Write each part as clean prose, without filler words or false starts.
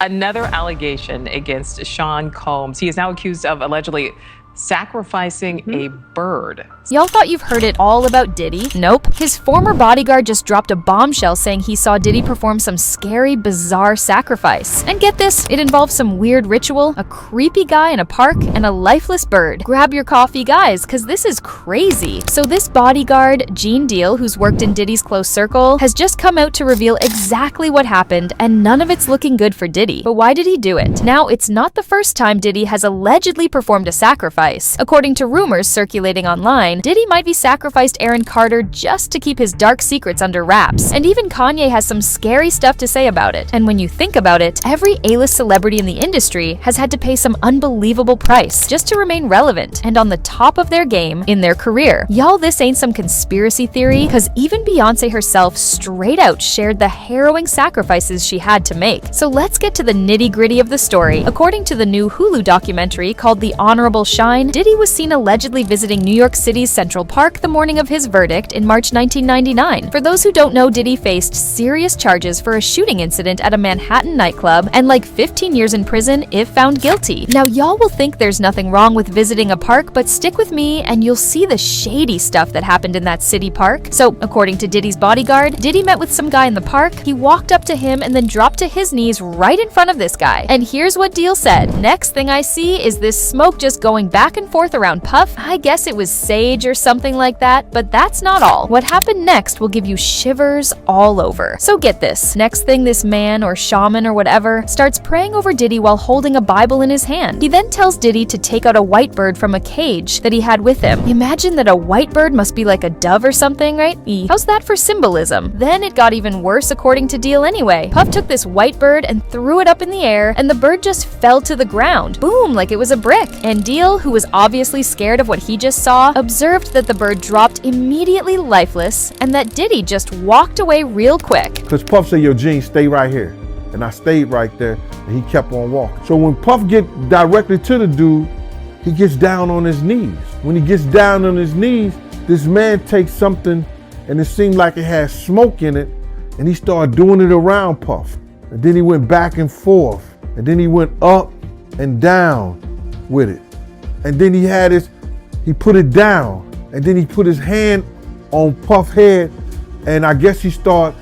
Another allegation against Sean Combs. He is now accused of allegedly sacrificing a bird. Y'all thought you've heard it all about Diddy? Nope. His former bodyguard just dropped a bombshell saying he saw Diddy perform some scary, bizarre sacrifice. And get this, it involves some weird ritual, a creepy guy in a park, and a lifeless bird. Grab your coffee, guys, cause this is crazy. So this bodyguard, Gene Deal, who's worked in Diddy's close circle, has just come out to reveal exactly what happened, and none of it's looking good for Diddy. But why did he do it? Now, it's not the first time Diddy has allegedly performed a sacrifice. According to rumors circulating online, Diddy might be sacrificed Aaron Carter just to keep his dark secrets under wraps. And even Kanye has some scary stuff to say about it. And when you think about it, every A-list celebrity in the industry has had to pay some unbelievable price just to remain relevant and on the top of their game in their career. Y'all, this ain't some conspiracy theory, cause even Beyonce herself straight out shared the harrowing sacrifices she had to make. So let's get to the nitty-gritty of the story. According to the new Hulu documentary called The Honorable Shine, Diddy was seen allegedly visiting New York City's Central Park the morning of his verdict in March 1999. For those who don't know, Diddy faced serious charges for a shooting incident at a Manhattan nightclub and like 15 years in prison if found guilty. Now, y'all will think there's nothing wrong with visiting a park, but stick with me and you'll see the shady stuff that happened in that city park. So, according to Diddy's bodyguard, Diddy met with some guy in the park, he walked up to him and then dropped to his knees right in front of this guy. And here's what Deal said: "Next thing I see is this smoke just going back and forth around Puff. I guess it was sage or something like that, but that's not all. What happened next will give you shivers all over." So get this, next thing this man or shaman or whatever starts praying over Diddy while holding a Bible in his hand. He then tells Diddy to take out a white bird from a cage that he had with him. Imagine that a white bird must be like a dove or something, right? How's that for symbolism? Then it got even worse according to Deal anyway. Puff took this white bird and threw it up in the air, and the bird just fell to the ground. Boom, like it was a brick. And Deal, who was obviously scared of what he just saw, observed that the bird dropped immediately lifeless and that Diddy just walked away real quick. Because Puff said, "Yo, Gene, stay right here." And I stayed right there, and he kept on walking. So when Puff get directly to the dude, he gets down on his knees. When he gets down on his knees, this man takes something, and it seemed like it had smoke in it, and he started doing it around Puff. And then he went back and forth, and then he went up and down with it. And then he put it down, and then he put his hand on Puff's head, and I guess he started,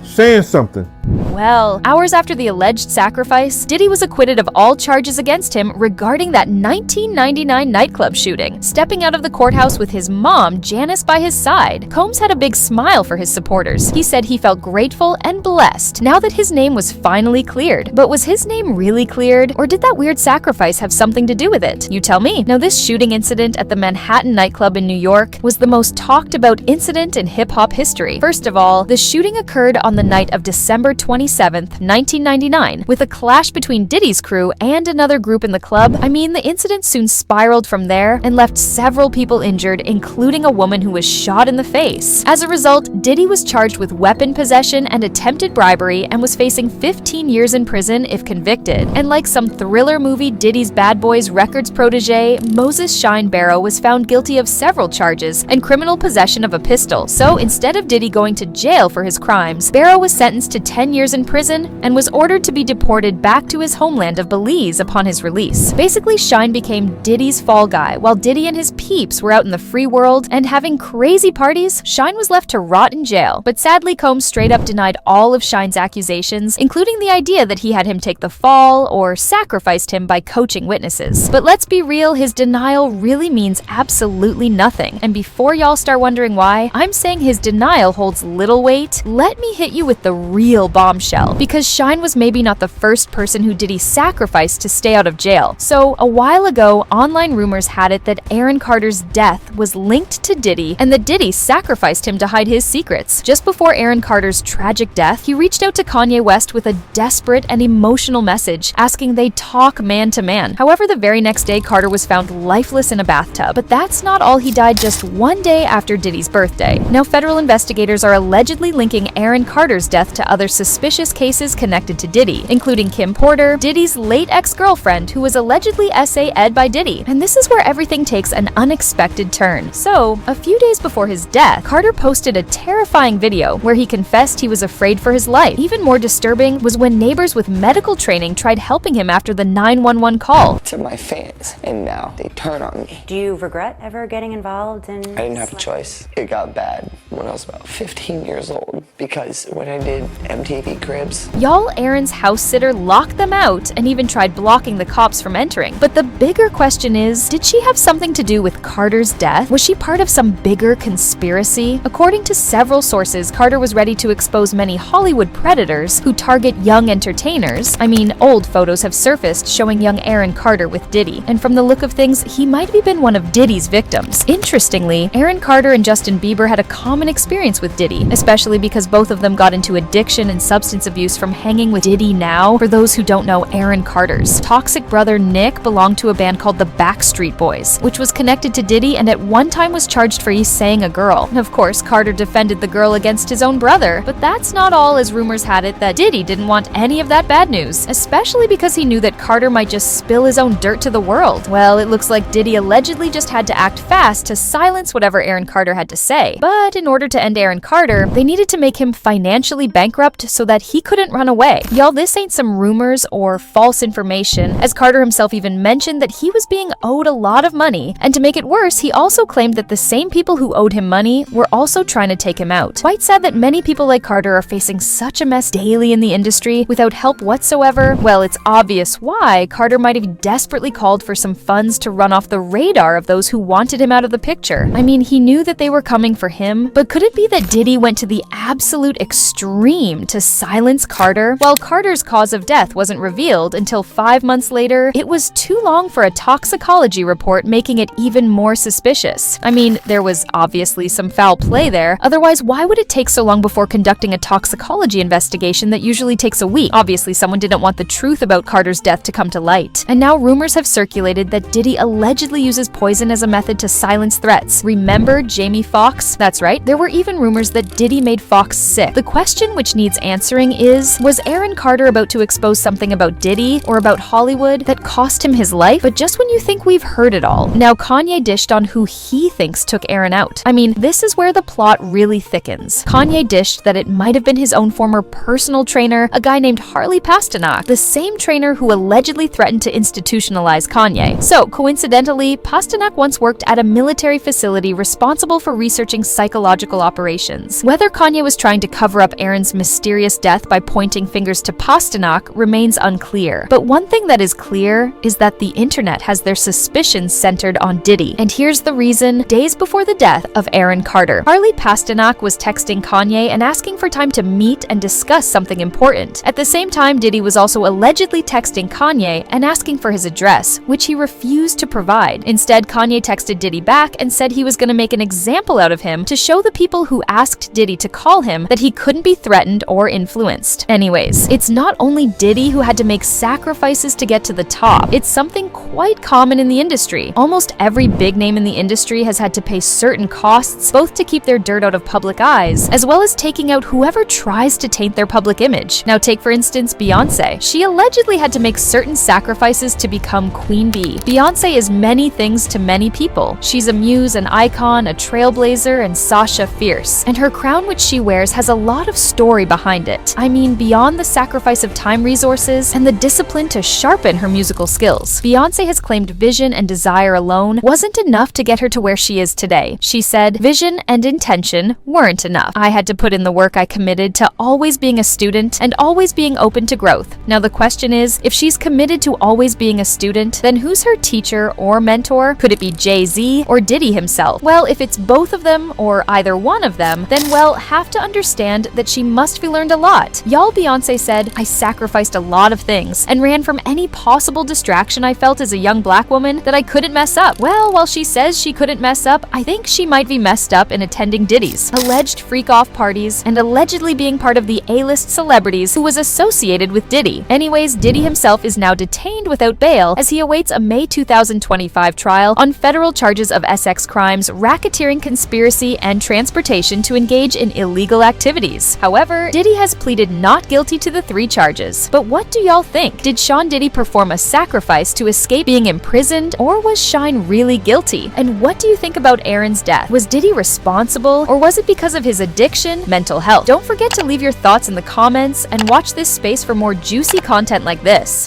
saying something. Well, hours after the alleged sacrifice, Diddy was acquitted of all charges against him regarding that 1999 nightclub shooting. Stepping out of the courthouse with his mom, Janice, by his side, Combs had a big smile for his supporters. He said he felt grateful and blessed now that his name was finally cleared. But was his name really cleared, or did that weird sacrifice have something to do with it? You tell me. Now, this shooting incident at the Manhattan nightclub in New York was the most talked about incident in hip-hop history. First of all, the shooting occurred on the night of December 27th, 1999, with a clash between Diddy's crew and another group in the club. I mean, the incident soon spiraled from there and left several people injured, including a woman who was shot in the face. As a result, Diddy was charged with weapon possession and attempted bribery and was facing 15 years in prison if convicted. And like some thriller movie Diddy's Bad Boys Records protege, Moses Shine Barrow was found guilty of several charges and criminal possession of a pistol. So instead of Diddy going to jail for his crimes, Barrow was sentenced to 10 years in prison and was ordered to be deported back to his homeland of Belize upon his release. Basically, Shine became Diddy's fall guy. While Diddy and his peeps were out in the free world and having crazy parties, Shine was left to rot in jail. But sadly, Combs straight up denied all of Shine's accusations, including the idea that he had him take the fall or sacrificed him by coaching witnesses. But let's be real, his denial really means absolutely nothing. And before y'all start wondering why, I'm saying his denial holds little weight. Let me hit you with the real bombshell, because Shine was maybe not the first person who Diddy sacrificed to stay out of jail. So a while ago, online rumors had it that Aaron Carter's death was linked to Diddy and that Diddy sacrificed him to hide his secrets. Just before Aaron Carter's tragic death, he reached out to Kanye West with a desperate and emotional message asking they talk man to man. However, the very next day, Carter was found lifeless in a bathtub. But that's not all. He died just one day after Diddy's birthday. Now, federal investigators are allegedly linking Aaron Carter's death to other suspicious suspicious cases connected to Diddy, including Kim Porter, Diddy's late ex-girlfriend, who was allegedly SA'd by Diddy. And this is where everything takes an unexpected turn. So, a few days before his death, Carter posted a terrifying video where he confessed he was afraid for his life. Even more disturbing was when neighbors with medical training tried helping him after the 911 call. To my fans, and now they turn on me. Do you regret ever getting involved in... I didn't have a choice. It got bad when I was about 15 years old, because when I did MTV Cribs, Y'all, Aaron's house sitter locked them out and even tried blocking the cops from entering. But the bigger question is, did she have something to do with Carter's death? Was she part of some bigger conspiracy? According to several sources, Carter was ready to expose many Hollywood predators who target young entertainers. I mean, old photos have surfaced showing young Aaron Carter with Diddy, and from the look of things, he might have been one of Diddy's victims. Interestingly, Aaron Carter and Justin Bieber had a common experience with Diddy, especially because both of them got into addiction and substance abuse from hanging with Diddy Now. For those who don't know, Aaron Carter's toxic brother Nick belonged to a band called the Backstreet Boys, which was connected to Diddy and at one time was charged for saying a girl. Of course, Carter defended the girl against his own brother, but that's not all, as rumors had it that Diddy didn't want any of that bad news, especially because he knew that Carter might just spill his own dirt to the world. Well, it looks like Diddy allegedly just had to act fast to silence whatever Aaron Carter had to say. But in order to end Aaron Carter, they needed to make him financially bankrupt so that he couldn't run away. Y'all, this ain't some rumors or false information, as Carter himself even mentioned that he was being owed a lot of money, and to make it worse, he also claimed that the same people who owed him money were also trying to take him out. Quite sad that many people like Carter are facing such a mess daily in the industry without help whatsoever. Well, it's obvious why Carter might have desperately called for some funds to run off the radar of those who wanted him out of the picture. I mean, he knew that they were coming for him, but could it be that Diddy went to the absolute extreme to silence Carter? While Carter's cause of death wasn't revealed until 5 months later, it was too long for a toxicology report, making it even more suspicious. I mean, there was obviously some foul play there, otherwise why would it take so long before conducting a toxicology investigation that usually takes a week? Obviously someone didn't want the truth about Carter's death to come to light. And now rumors have circulated that Diddy allegedly uses poison as a method to silence threats. Remember Jamie Foxx? That's right, there were even rumors that Diddy made Foxx sick. The question which needs answering is, was Aaron Carter about to expose something about Diddy or about Hollywood that cost him his life? But just when you think we've heard it all, now Kanye dished on who he thinks took Aaron out. I mean, this is where the plot really thickens. Kanye dished that it might have been his own former personal trainer, a guy named Harley Pasternak, the same trainer who allegedly threatened to institutionalize Kanye. So, coincidentally, Pasternak once worked at a military facility responsible for researching psychological operations. Whether Kanye was trying to cover up Aaron's mysterious death by pointing fingers to Pasternak remains unclear. But one thing that is clear is that the internet has their suspicions centered on Diddy. And here's the reason. Days before the death of Aaron Carter, Harley Pasternak was texting Kanye and asking for time to meet and discuss something important. At the same time, Diddy was also allegedly texting Kanye and asking for his address, which he refused to provide. Instead, Kanye texted Diddy back and said he was going to make an example out of him to show the people who asked Diddy to call him that he couldn't be threatened or influenced. Anyways, it's not only Diddy who had to make sacrifices to get to the top. It's something quite common in the industry. Almost every big name in the industry has had to pay certain costs, both to keep their dirt out of public eyes, as well as taking out whoever tries to taint their public image. Now take for instance Beyonce. She allegedly had to make certain sacrifices to become Queen Bee. Beyonce is many things to many people. She's a muse, an icon, a trailblazer, and Sasha Fierce. And her crown which she wears has a lot of story behind it. I mean, beyond the sacrifice of time, resources, and the discipline to sharpen her musical skills. Beyonce has claimed vision and desire alone wasn't enough to get her to where she is today. She said, vision and intention weren't enough. I had to put in the work I committed to always being a student and always being open to growth. Now the question is, if she's committed to always being a student, then who's her teacher or mentor? Could it be Jay-Z or Diddy himself? Well, if it's both of them or either one of them, then well, have to understand that she must have learned a lot. Y'all, Beyonce said, I sacrificed a lot of things and ran from any possible distraction I felt as a young black woman that I couldn't mess up. Well, while she says she couldn't mess up, I think she might be messed up in attending Diddy's alleged freak-off parties and allegedly being part of the A-list celebrities who was associated with Diddy. Anyways, Diddy himself is now detained without bail as he awaits a May 2025 trial on federal charges of SX crimes, racketeering, conspiracy, and transportation to engage in illegal activities. However, Diddy has pleaded not guilty to the 3 charges. But what do y'all think? Did Sean Diddy perform a sacrifice to escape being imprisoned, or was Shine really guilty? And what do you think about Aaron's death? Was Diddy responsible, or was it because of his addiction, mental health? Don't forget to leave your thoughts in the comments and watch this space for more juicy content like this.